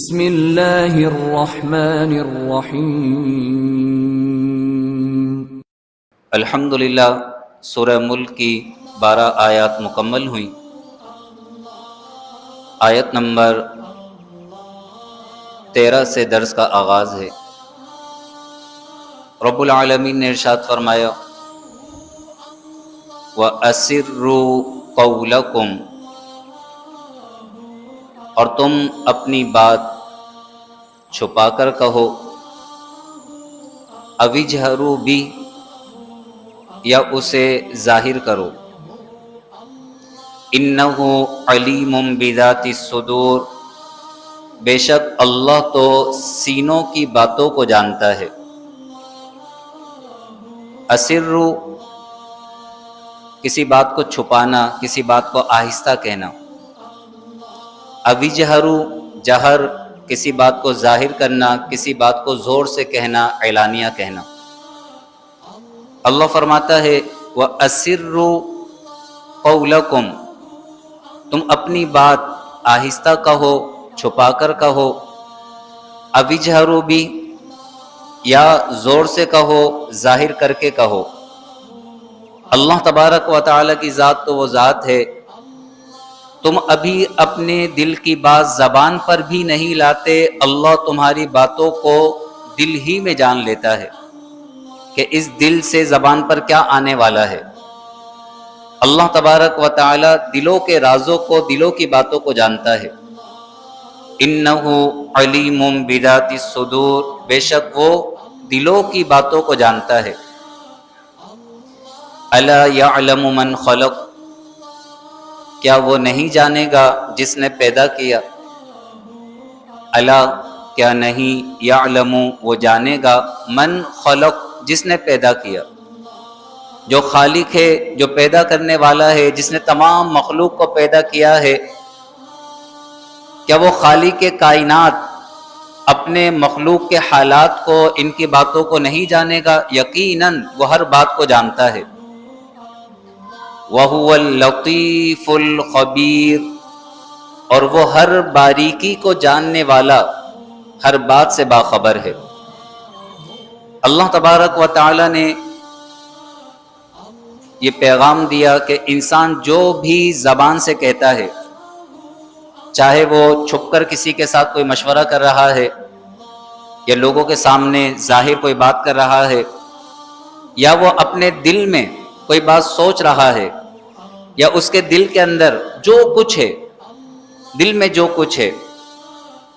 بسم اللہ الرحمن الرحیم۔ الحمدللہ سورہ ملک کی 12 آیات مکمل ہوئیں۔ آیت نمبر 13 سے درس کا آغاز ہے۔ رب العالمین نے ارشاد فرمایا وَأَسِرُّوا قَوْلَكُمْ، اور تم اپنی بات چھپا کر کہو، اَوِجْهَرُوا بِهِ، یا اسے ظاہر کرو، إِنَّهُ عَلِيمٌ بِذَاتِ الصُّدُورِ، بے شک اللہ تو سینوں کی باتوں کو جانتا ہے۔ اسروا، کسی بات کو چھپانا، کسی بات کو آہستہ کہنا۔ اَوِجْهَرُوا، جہر، کسی بات کو ظاہر کرنا، کسی بات کو زور سے کہنا، اعلانیہ کہنا۔ اللہ فرماتا ہے وَأَسِرُّوا قَوْلَكُمْ، تم اپنی بات آہستہ کہو، چھپا کر کہو، اَوِجْهَرُوا بِهِ، یا زور سے کہو، ظاہر کر کے کہو۔ اللہ تبارک و تعالیٰ کی ذات تو وہ ذات ہے، تم ابھی اپنے دل کی بات زبان پر بھی نہیں لاتے، اللہ تمہاری باتوں کو دل ہی میں جان لیتا ہے کہ اس دل سے زبان پر کیا آنے والا ہے۔ اللہ تبارک و تعالی دلوں کے رازوں کو، دلوں کی باتوں کو جانتا ہے۔ انہ علیم بذات الصدور، بے شک وہ دلوں کی باتوں کو جانتا ہے۔ الا یعلم من خلق، کیا وہ نہیں جانے گا جس نے پیدا کیا؟ الا، کیا نہیں، یعلم، وہ جانے گا، من خلق، جس نے پیدا کیا، جو خالق ہے، جو پیدا کرنے والا ہے، جس نے تمام مخلوق کو پیدا کیا ہے، کیا وہ خالق کائنات اپنے مخلوق کے حالات کو، ان کی باتوں کو نہیں جانے گا؟ یقیناً وہ ہر بات کو جانتا ہے۔ وَهُوَ اللَّطِيفُ الْخَبِيرُ، اور وہ ہر باریکی کو جاننے والا، ہر بات سے باخبر ہے۔ اللہ تبارک و تعالی نے یہ پیغام دیا کہ انسان جو بھی زبان سے کہتا ہے، چاہے وہ چھپ کر کسی کے ساتھ کوئی مشورہ کر رہا ہے، یا لوگوں کے سامنے ظاہر کوئی بات کر رہا ہے، یا وہ اپنے دل میں کوئی بات سوچ رہا ہے، یا اس کے دل کے اندر جو کچھ ہے، دل میں جو کچھ ہے،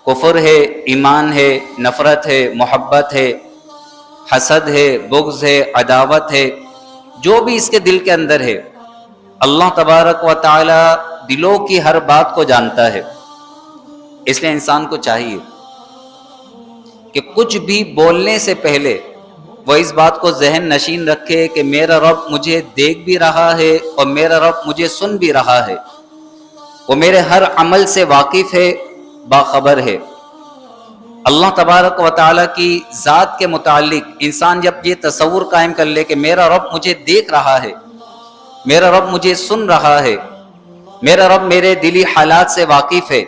کفر ہے، ایمان ہے، نفرت ہے، محبت ہے، حسد ہے، بغض ہے، عداوت ہے، جو بھی اس کے دل کے اندر ہے، اللہ تبارک و تعالی دلوں کی ہر بات کو جانتا ہے۔ اس لیے انسان کو چاہیے کہ کچھ بھی بولنے سے پہلے وہ اس بات کو ذہن نشین رکھے کہ میرا رب مجھے دیکھ بھی رہا ہے اور میرا رب مجھے سن بھی رہا ہے، وہ میرے ہر عمل سے واقف ہے، باخبر ہے۔ اللہ تبارک و تعالیٰ کی ذات کے متعلق انسان جب یہ تصور قائم کر لے کہ میرا رب مجھے دیکھ رہا ہے، میرا رب مجھے سن رہا ہے، میرا رب میرے دلی حالات سے واقف ہے،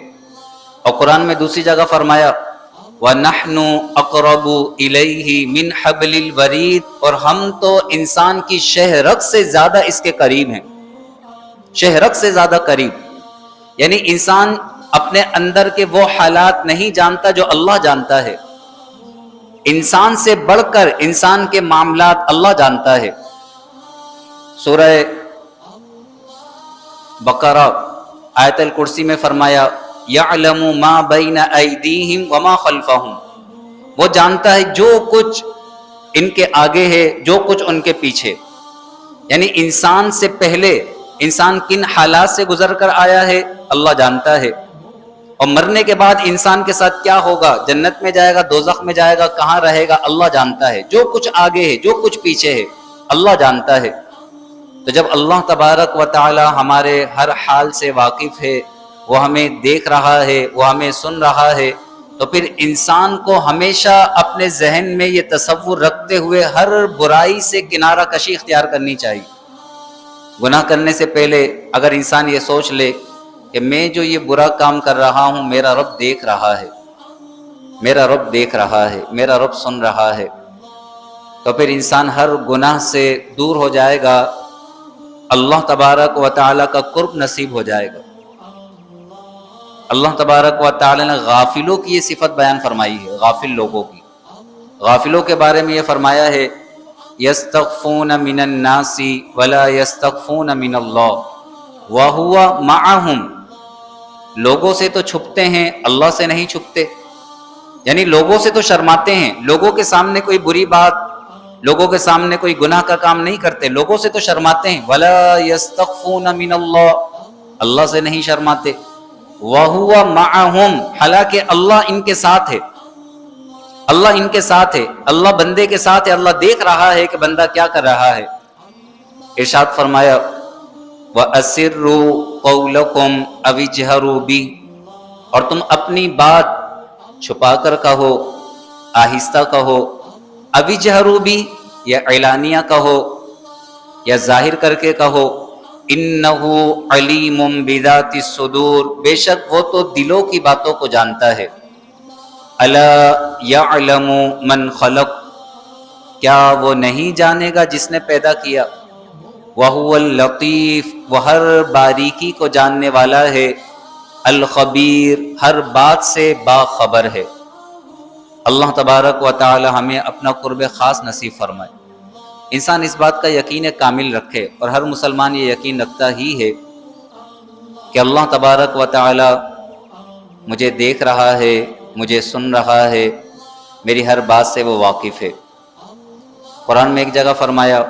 اور قرآن میں دوسری جگہ فرمایا وَنَحْنُ أَقْرَبُ إِلَيْهِ مِنْ حَبْلِ الْوَرِيدِ، اور ہم تو انسان کی شہ رگ سے زیادہ اس کے قریب ہیں، شہ رگ سے زیادہ قریب، یعنی انسان اپنے اندر کے وہ حالات نہیں جانتا جو اللہ جانتا ہے۔ انسان سے بڑھ کر انسان کے معاملات اللہ جانتا ہے۔ سورہ بقرہ آیت الکرسی میں فرمایا یعلم ما بین ایدیہم وما خلفہم، وہ جانتا ہے جو کچھ ان کے آگے ہے، جو کچھ ان کے پیچھے، یعنی انسان سے پہلے انسان کن حالات سے گزر کر آیا ہے اللہ جانتا ہے، اور مرنے کے بعد انسان کے ساتھ کیا ہوگا، جنت میں جائے گا، دوزخ میں جائے گا، کہاں رہے گا، اللہ جانتا ہے، جو کچھ آگے ہے، جو کچھ پیچھے ہے، اللہ جانتا ہے۔ تو جب اللہ تبارک و تعالی ہمارے ہر حال سے واقف ہے، وہ ہمیں دیکھ رہا ہے، وہ ہمیں سن رہا ہے، تو پھر انسان کو ہمیشہ اپنے ذہن میں یہ تصور رکھتے ہوئے ہر برائی سے کنارہ کشی اختیار کرنی چاہیے۔ گناہ کرنے سے پہلے اگر انسان یہ سوچ لے کہ میں جو یہ برا کام کر رہا ہوں میرا رب دیکھ رہا ہے، میرا رب دیکھ رہا ہے، میرا رب سن رہا ہے، تو پھر انسان ہر گناہ سے دور ہو جائے گا، اللہ تبارک و تعالیٰ کا قرب نصیب ہو جائے گا۔ اللہ تبارک و تعالیٰ نے غافلوں کی یہ صفت بیان فرمائی ہے، غافل لوگوں کی۔ غافلوں کے بارے میں یہ فرمایا ہے یستخفون من الناس ولا یستخفون من اللہ وہو معہم، لوگوں سے تو چھپتے ہیں، اللہ سے نہیں چھپتے، یعنی لوگوں سے تو شرماتے ہیں، لوگوں کے سامنے کوئی بری بات، لوگوں کے سامنے کوئی گناہ کا کام نہیں کرتے، لوگوں سے تو شرماتے ہیں، ولا یستخفون من اللہ، اللہ سے نہیں شرماتے، وہو معہم، حالانکہ اللہ ان کے ساتھ ہے، اللہ ان کے ساتھ ہے، اللہ بندے کے ساتھ ہے، اللہ دیکھ رہا ہے کہ بندہ کیا کر رہا ہے۔ ارشاد فرمایا وَأَسِرُّوا قَوْلَكُمْ أَوِ اجْهَرُوا بِهِ، اور تم اپنی بات چھپا کر کہو، آہستہ کہو، أَوِ اجْهَرُوا بِهِ، یا اعلانیہ کہو یا ظاہر کر کے کہو، إِنَّهُ عَلِيمٌ بِذَاتِ الصُّدُورِ، بے شک وہ تو دلوں کی باتوں کو جانتا ہے۔ الا یعلم من خلق، کیا وہ نہیں جانے گا جس نے پیدا کیا، وہو اللطیف، وہ ہر باریکی کو جاننے والا ہے، الخبیر، ہر بات سے باخبر ہے۔ اللہ تبارک و تعالی ہمیں اپنا قرب خاص نصیب فرمائے۔ انسان اس بات کا یقین کامل رکھے، اور ہر مسلمان یہ یقین رکھتا ہی ہے کہ اللہ تبارک و تعالی مجھے دیکھ رہا ہے، مجھے سن رہا ہے، میری ہر بات سے وہ واقف ہے۔ قرآن میں ایک جگہ فرمایا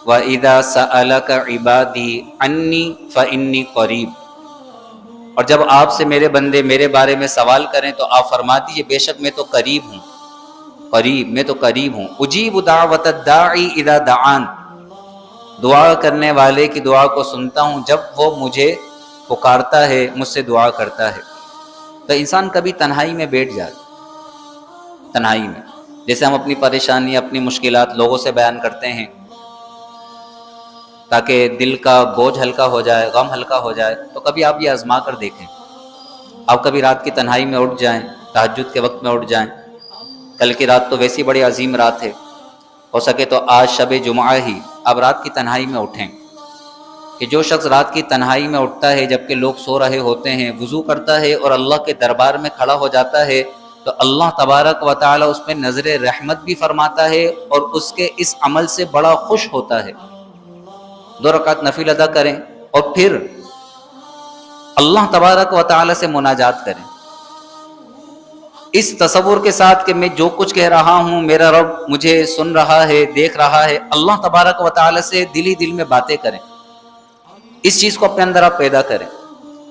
وَإِذَا سَأَلَكَ عِبَادِي عَنِّي فَإِنِّي قَرِيب، اور جب آپ سے میرے بندے میرے بارے میں سوال کریں تو آپ فرما دیجئے بے شک میں تو قریب ہوں، قریب، میں تو قریب ہوں، اجیب دعوت الداعی اذا دعان، دعا کرنے والے کی دعا کو سنتا ہوں جب وہ مجھے پکارتا ہے، مجھ سے دعا کرتا ہے۔ تو انسان کبھی تنہائی میں بیٹھ جائے، تنہائی میں، جیسے ہم اپنی پریشانی، اپنی مشکلات لوگوں سے بیان کرتے ہیں تاکہ دل کا بوجھ ہلکا ہو جائے، غم ہلکا ہو جائے، تو کبھی آپ یہ آزما کر دیکھیں، آپ کبھی رات کی تنہائی میں اٹھ جائیں، تہجد کے وقت میں اٹھ جائیں، کل کی رات تو ویسی بڑی عظیم رات ہے، ہو سکے تو آج شب جمعہ ہی آپ رات کی تنہائی میں اٹھیں، کہ جو شخص رات کی تنہائی میں اٹھتا ہے جبکہ لوگ سو رہے ہوتے ہیں، وضو کرتا ہے اور اللہ کے دربار میں کھڑا ہو جاتا ہے، تو اللہ تبارک و تعالی اس میں نظر رحمت بھی فرماتا ہے اور اس کے اس عمل سے بڑا خوش ہوتا ہے۔ 2 رکعت نفل ادا کریں اور پھر اللہ تبارک و تعالی سے مناجات کریں، اس تصور کے ساتھ کہ میں جو کچھ کہہ رہا ہوں میرا رب مجھے سن رہا ہے، دیکھ رہا ہے، اللہ تبارک و تعالی سے دل ہی دل میں باتیں کریں، اس چیز کو اپنے اندر آپ پیدا کریں۔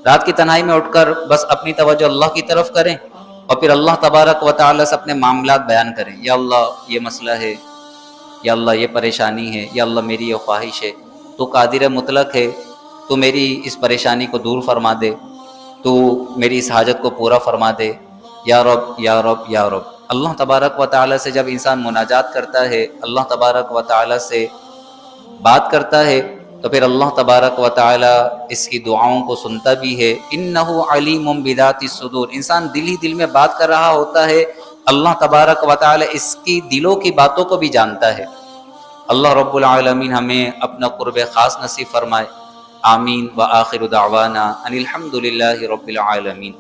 رات کی تنہائی میں اٹھ کر بس اپنی توجہ اللہ کی طرف کریں اور پھر اللہ تبارک و تعالی سے اپنے معاملات بیان کریں، یا اللہ یہ مسئلہ ہے، یا اللہ یہ پریشانی ہے، یا اللہ میری یہ خواہش ہے، تو قادر مطلق ہے، تو میری اس پریشانی کو دور فرما دے، تو میری اس حاجت کو پورا فرما دے، یا رب یا رب یا رب۔ اللہ تبارک و تعالی سے جب انسان مناجات کرتا ہے، اللہ تبارک و تعالی سے بات کرتا ہے، تو پھر اللہ تبارک و تعالی اس کی دعاؤں کو سنتا بھی ہے۔ انہ علیم بذات الصدور، انسان دل ہی دل میں بات کر رہا ہوتا ہے، اللہ تبارک و تعالی اس کی دلوں کی باتوں کو بھی جانتا ہے۔ اللہ رب العالمین ہمیں اپنا قرب خاص نصیب فرمائے، آمین۔ وآخر دعوانا ان الحمد للہ رب العالمین۔